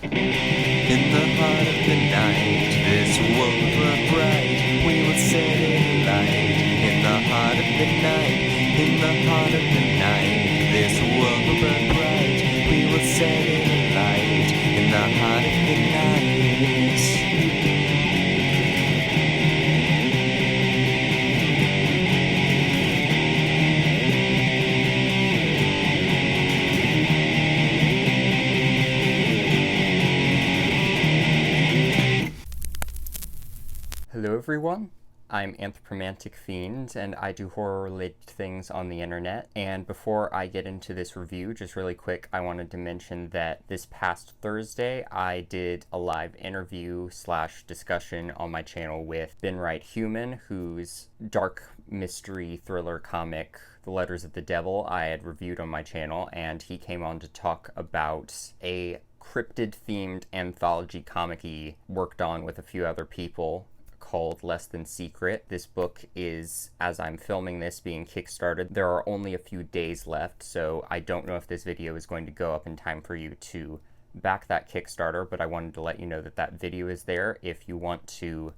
In the heart of the night, this world were bright, we will set it alight. In the heart of the night, in the heart of the night, this world will burn bright, we will set it alight. In the heart of the night. Hello everyone, I'm Anthropomantic Fiend, and I do horror-related things on the internet. And before I get into this review, just really quick, I wanted to mention that this past Thursday, I did a live interview / discussion on my channel with Ben Wright Human, whose dark mystery thriller comic, The Letters of the Devil, I had reviewed on my channel, and he came on to talk about a cryptid-themed anthology comic he worked on with a few other people called Less Than Secret. This book is, as I'm filming this, being kickstarted. There are only a few days left, so I don't know if this video is going to go up in time for you to back that Kickstarter, but I wanted to let you know that that video is there if you want to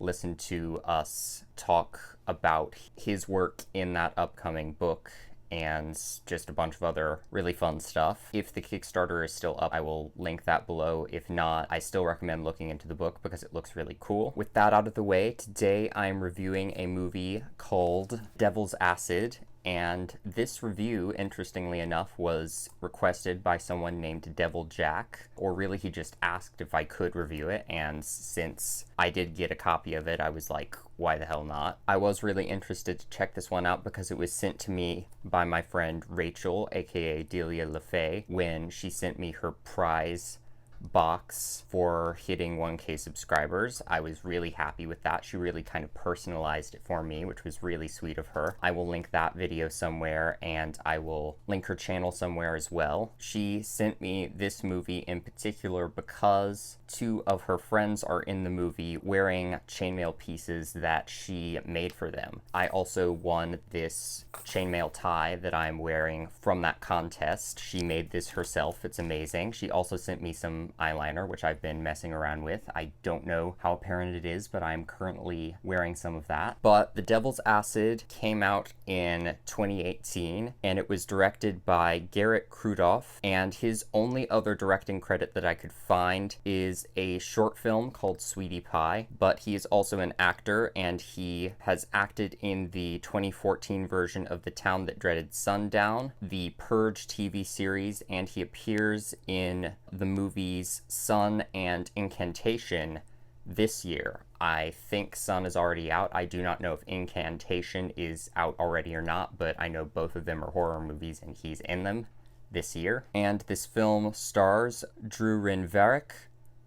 listen to us talk about his work in that upcoming book and just a bunch of other really fun stuff. If the Kickstarter is still up, I will link that below. If not, I still recommend looking into the book because it looks really cool. With that out of the way, today I'm reviewing a movie called Devil's Acid, and this review, interestingly enough, was requested by someone named Devil Jack, or really he just asked if I could review it, and since I did get a copy of it, I was like, why the hell not? I was really interested to check this one out because it was sent to me by my friend Rachel, aka Delia LaFay, when she sent me her prize box for hitting 1K subscribers. I was really happy with that. She really kind of personalized it for me, which was really sweet of her. I will link that video somewhere, and I will link her channel somewhere as well. She sent me this movie in particular because two of her friends are in the movie wearing chainmail pieces that she made for them. I also won this chainmail tie that I'm wearing from that contest. She made this herself. It's amazing. She also sent me some eyeliner, which I've been messing around with. I don't know how apparent it is, but I'm currently wearing some of that. But The Devil's Acid came out in 2018, and it was directed by Garrett Krudoff, and his only other directing credit that I could find is a short film called Sweetie Pie, but he is also an actor, and he has acted in the 2014 version of The Town That Dreaded Sundown, the Purge TV series, and he appears in the movies Sun and Incantation this year. I think Sun is already out. I do not know if Incantation is out already or not, but I know both of them are horror movies and he's in them this year. And this film stars Drew Rinverick,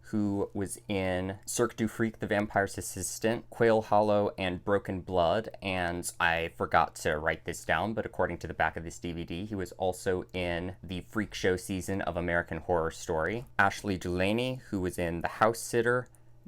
who was in Cirque du Freak, The Vampire's Assistant, Quail Hollow, and Broken Blood, and I forgot to write this down, but according to the back of this DVD, he was also in the Freak Show season of American Horror Story. Ashley Delaney, who was in The House Sitter,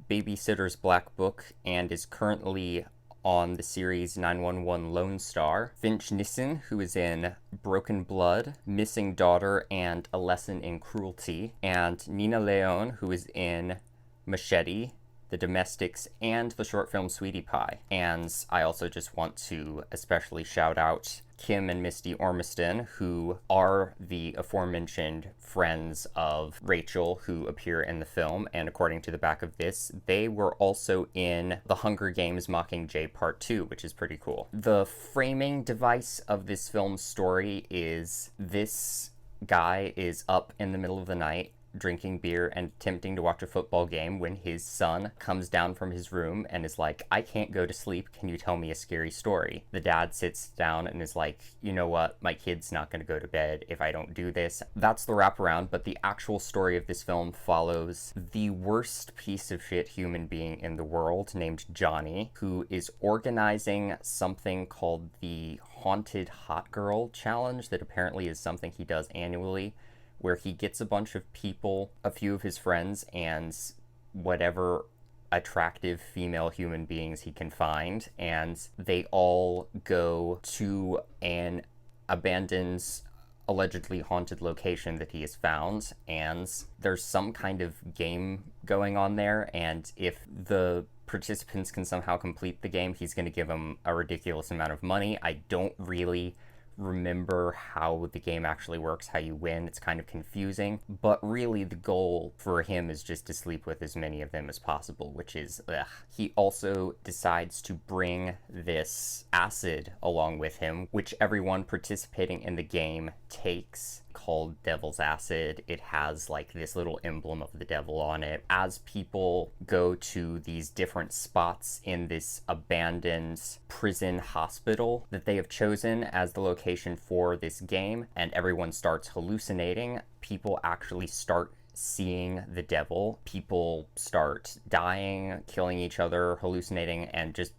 Babysitter's Black Book, and is currently on the series 911 Lone Star. Finch Nissen, who is in Broken Blood, Missing Daughter, and A Lesson in Cruelty. And Nina Leon, who is in Machete, The Domestics, and the short film Sweetie Pie. And I also just want to especially shout out Kim and Misty Ormiston, who are the aforementioned friends of Rachel who appear in the film, and according to the back of this, they were also in The Hunger Games Mockingjay Part 2, which is pretty cool. The framing device of this film's story is this guy is up in the middle of the night drinking beer and attempting to watch a football game when his son comes down from his room and is like, I can't go to sleep, can you tell me a scary story? The dad sits down and is like, you know what, my kid's not gonna go to bed if I don't do this. That's the wraparound, but the actual story of this film follows the worst piece of shit human being in the world named Johnny, who is organizing something called the Haunted Hot Girl Challenge that apparently is something he does annually, where he gets a bunch of people, a few of his friends, and whatever attractive female human beings he can find, and they all go to an abandoned allegedly haunted location that he has found, and there's some kind of game going on there, and if the participants can somehow complete the game, he's going to give them a ridiculous amount of money. I don't really remember how the game actually works, how you win. It's kind of confusing, but really the goal for him is just to sleep with as many of them as possible, which is ugh. He also decides to bring this acid along with him, which everyone participating in the game takes, called Devil's Acid. It has like this little emblem of the devil on it. As people go to these different spots in this abandoned prison hospital that they have chosen as the location for this game, and everyone starts hallucinating, people actually start seeing the devil. People start dying, killing each other, hallucinating, and just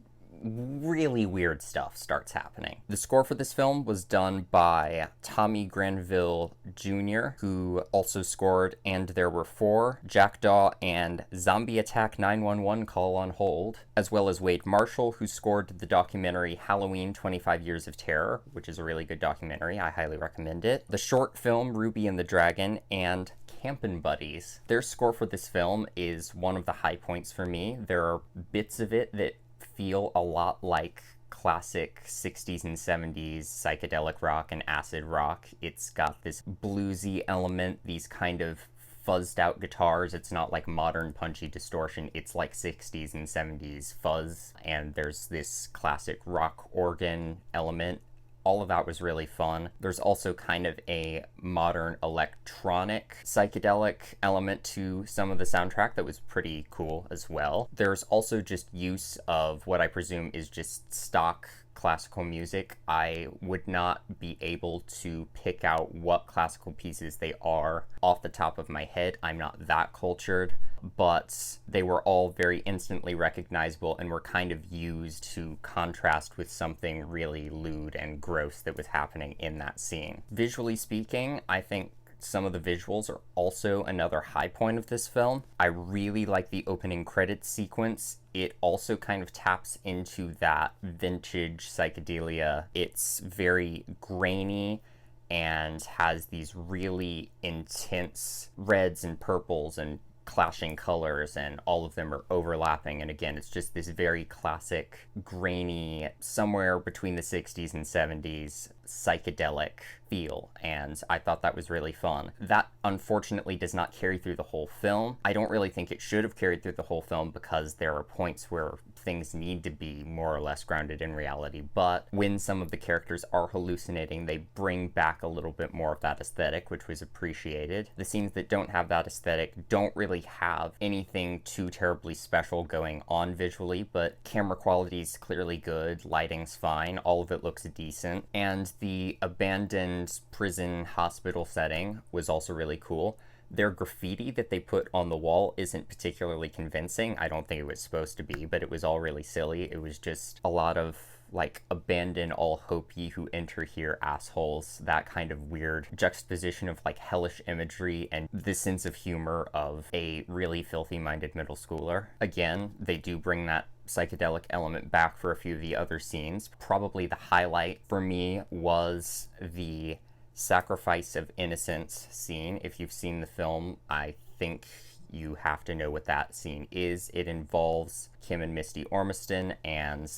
really weird stuff starts happening. The score for this film was done by Tommy Granville Jr., who also scored And There Were Four, Jackdaw, and Zombie Attack 911 Call on Hold, as well as Wade Marshall, who scored the documentary Halloween 25 Years of Terror, which is a really good documentary. I highly recommend it. The short film Ruby and the Dragon, and Campin' Buddies. Their score for this film is one of the high points for me. There are bits of it that feel a lot like classic 60s and 70s psychedelic rock and acid rock. It's got this bluesy element, these kind of fuzzed out guitars. It's not like modern punchy distortion. It's like 60s and 70s fuzz, and there's this classic rock organ element. All of that was really fun. There's also kind of a modern electronic psychedelic element to some of the soundtrack that was pretty cool as well. There's also just use of what I presume is just stock classical music. I would not be able to pick out what classical pieces they are off the top of my head. I'm not that cultured, but they were all very instantly recognizable and were kind of used to contrast with something really lewd and gross that was happening in that scene. Visually speaking, I think some of the visuals are also another high point of this film. I really like the opening credits sequence. It also kind of taps into that vintage psychedelia. It's very grainy and has these really intense reds and purples and clashing colors, and all of them are overlapping, and again, it's just this very classic, grainy, somewhere between the 60s and 70s psychedelic feel, and I thought that was really fun. That unfortunately does not carry through the whole film. I don't really think it should have carried through the whole film because there are points where things need to be more or less grounded in reality, but when some of the characters are hallucinating, they bring back a little bit more of that aesthetic, which was appreciated. The scenes that don't have that aesthetic don't really have anything too terribly special going on visually, but camera quality is clearly good, lighting's fine, all of it looks decent, and the abandoned prison hospital setting was also really cool. Their graffiti that they put on the wall isn't particularly convincing. I don't think it was supposed to be, but it was all really silly. It was just a lot of like, abandon all hope ye who enter here, assholes. That kind of weird juxtaposition of like hellish imagery and the sense of humor of a really filthy minded middle schooler. Again, they do bring that psychedelic element back for a few of the other scenes. Probably the highlight for me was the Sacrifice of Innocence scene. If you've seen the film, I think you have to know what that scene is. It involves Kim and Misty Ormiston, and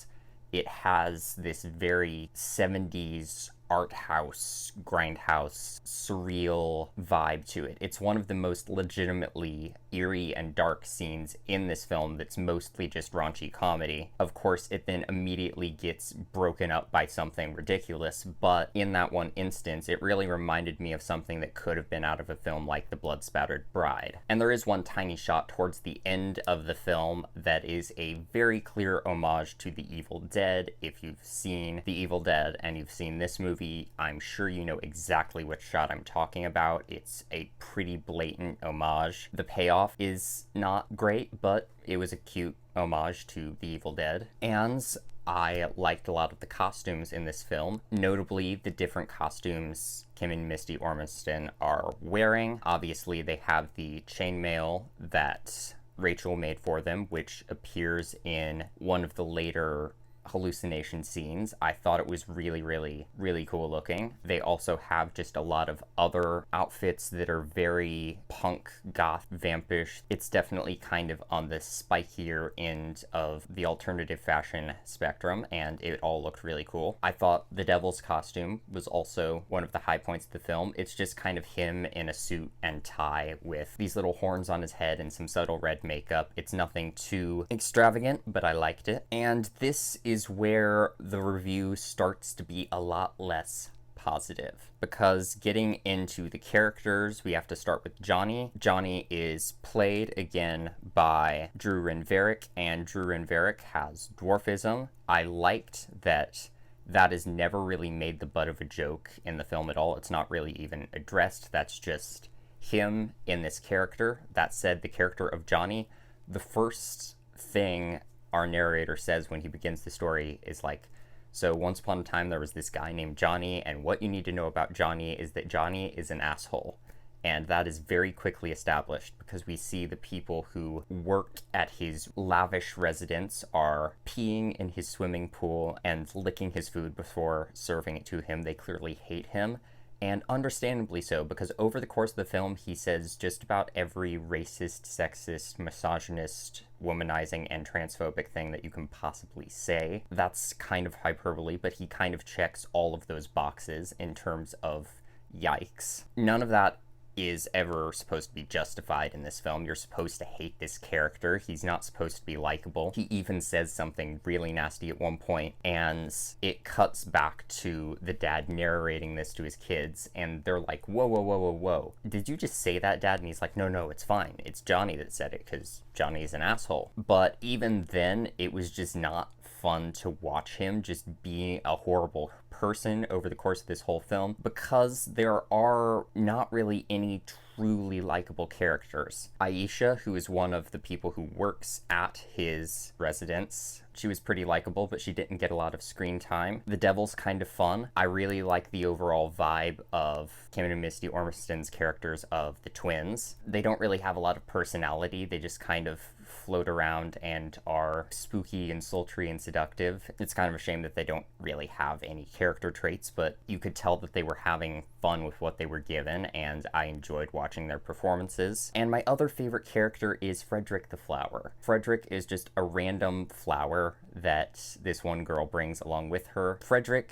it has this very 70s art house, grindhouse, surreal vibe to it. It's one of the most legitimately eerie and dark scenes in this film that's mostly just raunchy comedy. Of course, it then immediately gets broken up by something ridiculous, but in that one instance, it really reminded me of something that could have been out of a film like The Blood-Spattered Bride. And there is one tiny shot towards the end of the film that is a very clear homage to The Evil Dead. If you've seen The Evil Dead and you've seen this movie, I'm sure you know exactly which shot I'm talking about. It's a pretty blatant homage. The payoff is not great, but it was a cute homage to The Evil Dead. And I liked a lot of the costumes in this film, notably the different costumes Kim and Misty Ormiston are wearing. Obviously, they have the chainmail that Rachel made for them, which appears in one of the later hallucination scenes. I thought it was really, really, really cool looking. They also have just a lot of other outfits that are very punk, goth, vampish. It's definitely kind of on the spikier end of the alternative fashion spectrum, and it all looked really cool. I thought the devil's costume was also one of the high points of the film. It's just kind of him in a suit and tie with these little horns on his head and some subtle red makeup. It's nothing too extravagant, but I liked it. And this is where the review starts to be a lot less positive, because getting into the characters, we have to start with Johnny. Johnny is played again by Drew Renverick, and Drew Renverick has dwarfism. I liked that is never really made the butt of a joke in the film at all. It's not really even addressed. That's just him in this character. That said, the character of Johnny, the first thing our narrator says when he begins the story is like, so once upon a time there was this guy named Johnny, and what you need to know about Johnny is that Johnny is an asshole. And that is very quickly established because we see the people who work at his lavish residence are peeing in his swimming pool and licking his food before serving it to him. They clearly hate him. And understandably so, because over the course of the film, he says just about every racist, sexist, misogynist, womanizing, and transphobic thing that you can possibly say. That's kind of hyperbole, but he kind of checks all of those boxes in terms of yikes. None of that is ever supposed to be justified in this film. You're supposed to hate this character. He's not supposed to be likable. He even says something really nasty at one point, and it cuts back to the dad narrating this to his kids, and they're like, whoa, whoa, whoa, whoa, whoa. Did you just say that, Dad? And he's like, no, it's fine. It's Johnny that said it, because Johnny is an asshole. But even then, it was just not fun to watch him just be a horrible person over the course of this whole film, because there are not really any truly likable characters. Aisha, who is one of the people who works at his residence, she was pretty likable, but she didn't get a lot of screen time. The devil's kind of fun. I really like the overall vibe of Kim and Misty Ormiston's characters of the twins. They don't really have a lot of personality. They just kind of float around and are spooky and sultry and seductive. It's kind of a shame that they don't really have any character traits, but you could tell that they were having fun with what they were given, and I enjoyed watching their performances. And my other favorite character is Frederick the Flower. Frederick is just a random flower that this one girl brings along with her. Frederick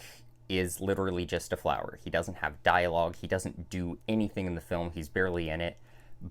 is literally just a flower. He doesn't have dialogue. He doesn't do anything in the film. He's barely in it.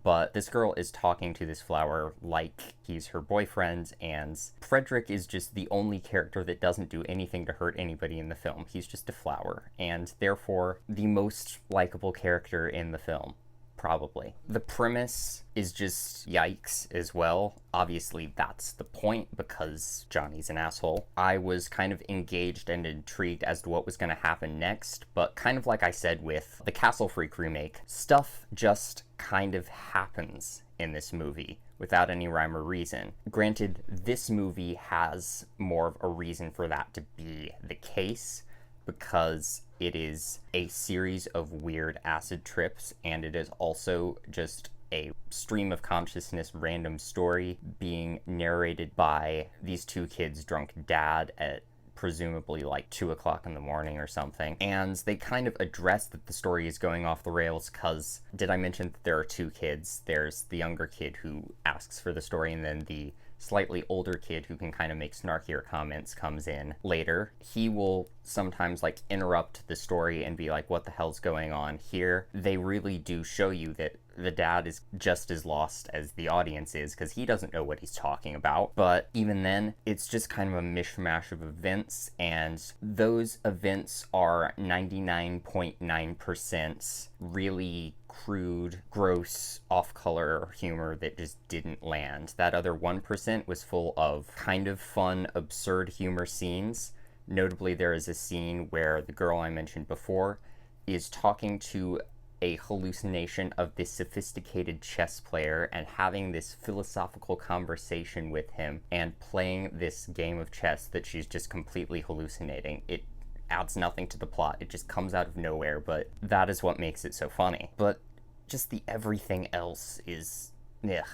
But this girl is talking to this flower like he's her boyfriend, and Frederick is just the only character that doesn't do anything to hurt anybody in the film. He's just a flower, and therefore the most likable character in the film. Probably. The premise is just yikes as well. Obviously, that's the point because Johnny's an asshole. I was kind of engaged and intrigued as to what was going to happen next, but kind of like I said with the Castle Freak remake, stuff just kind of happens in this movie without any rhyme or reason. Granted, this movie has more of a reason for that to be the case, because it is a series of weird acid trips, and it is also just a stream of consciousness random story being narrated by these two kids' drunk dad at presumably like 2 o'clock in the morning or something. And they kind of address that the story is going off the rails because, did I mention that there are two kids? There's the younger kid who asks for the story, and then the slightly older kid who can kind of make snarkier comments comes in later. He will sometimes like interrupt the story and be like, what the hell's going on here? They really do show you that the dad is just as lost as the audience is, because he doesn't know what he's talking about. But even then, it's just kind of a mishmash of events, and those events are 99.9% really crude, gross, off-color humor that just didn't land. That other 1% was full of kind of fun, absurd humor scenes. Notably, there is a scene where the girl I mentioned before is talking to a hallucination of this sophisticated chess player and having this philosophical conversation with him and playing this game of chess that she's just completely hallucinating. It adds nothing to the plot. It just comes out of nowhere, but that is what makes it so funny. But just the everything else is, ugh.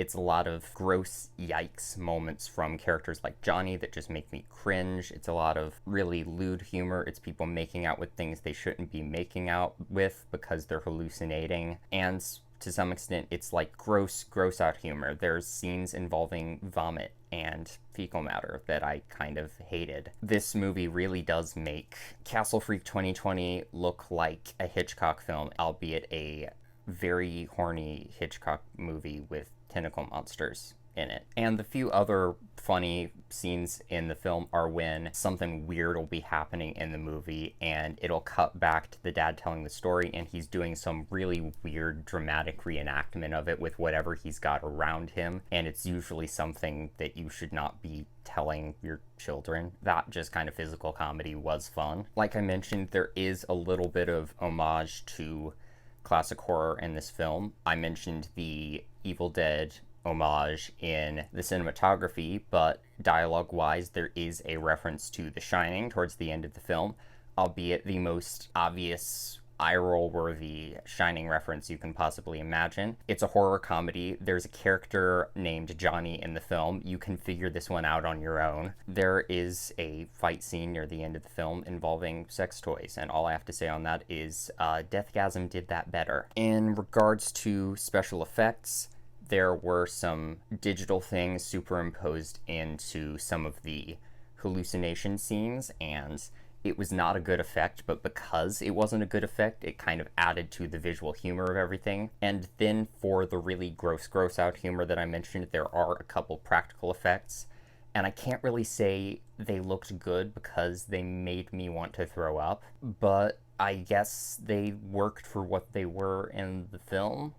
It's a lot of gross yikes moments from characters like Johnny that just make me cringe. It's a lot of really lewd humor. It's people making out with things they shouldn't be making out with because they're hallucinating. And to some extent, it's like gross out humor. There's scenes involving vomit and fecal matter that I kind of hated. This movie really does make Castle Freak 2020 look like a Hitchcock film, albeit a very horny Hitchcock movie with tentacle monsters in it. And the few other funny scenes in the film are when something weird will be happening in the movie and it'll cut back to the dad telling the story and he's doing some really weird dramatic reenactment of it with whatever he's got around him, and it's usually something that you should not be telling your children. That just kind of physical comedy was fun. Like I mentioned, there is a little bit of homage to classic horror in this film. I mentioned the Evil Dead homage in the cinematography, but dialogue-wise, there is a reference to The Shining towards the end of the film, albeit the most obvious eye-roll-worthy Shining reference you can possibly imagine. It's a horror comedy. There's a character named Johnny in the film. You can figure this one out on your own. There is a fight scene near the end of the film involving sex toys, and all I have to say on that is Deathgasm did that better. In regards to special effects, there were some digital things superimposed into some of the hallucination scenes, and it was not a good effect, but because it wasn't a good effect, it kind of added to the visual humor of everything. And then for the really gross out humor that I mentioned, there are a couple practical effects, and I can't really say they looked good because they made me want to throw up, but I guess they worked for what they were in the film.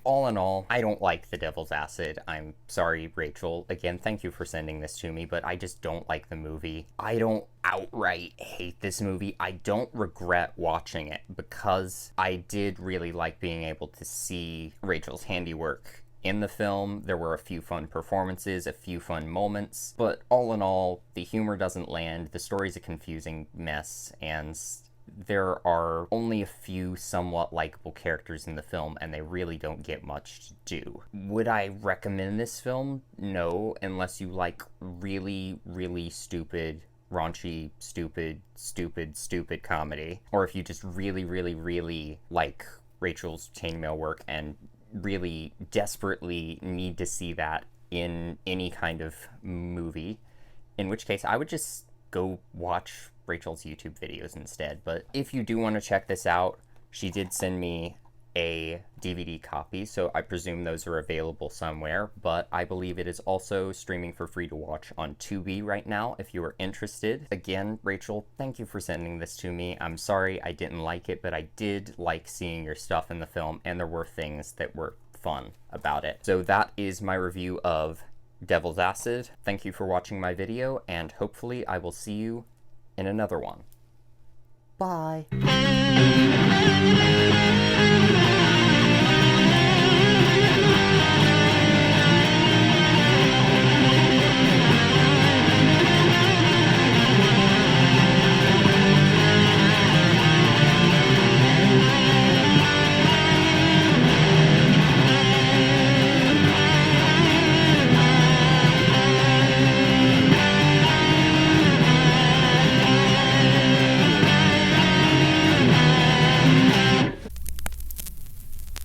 All in all, I don't like The Devil's Acid. I'm sorry, Rachel. Again, thank you for sending this to me, but I just don't like the movie. I don't outright hate this movie. I don't regret watching it because I did really like being able to see Rachel's handiwork in the film. There were a few fun performances, a few fun moments, but all in all, the humor doesn't land, the story's a confusing mess, and there are only a few somewhat likable characters in the film, and they really don't get much to do. Would I recommend this film? No, unless you like really stupid, raunchy, stupid comedy, or if you just really like Rachel's chainmail work and really desperately need to see that in any kind of movie, in which case I would just go watch Rachel's YouTube videos instead. But if you do want to check this out, she did send me a DVD copy, so I presume those are available somewhere, but I believe it is also streaming for free to watch on Tubi right now if you are interested. Again, Rachel, thank you for sending this to me. I'm sorry I didn't like it, but I did like seeing your stuff in the film, and there were things that were fun about it. So that is my review of Devil's Acid. Thank you for watching my video, and hopefully I will see you in another one. Bye.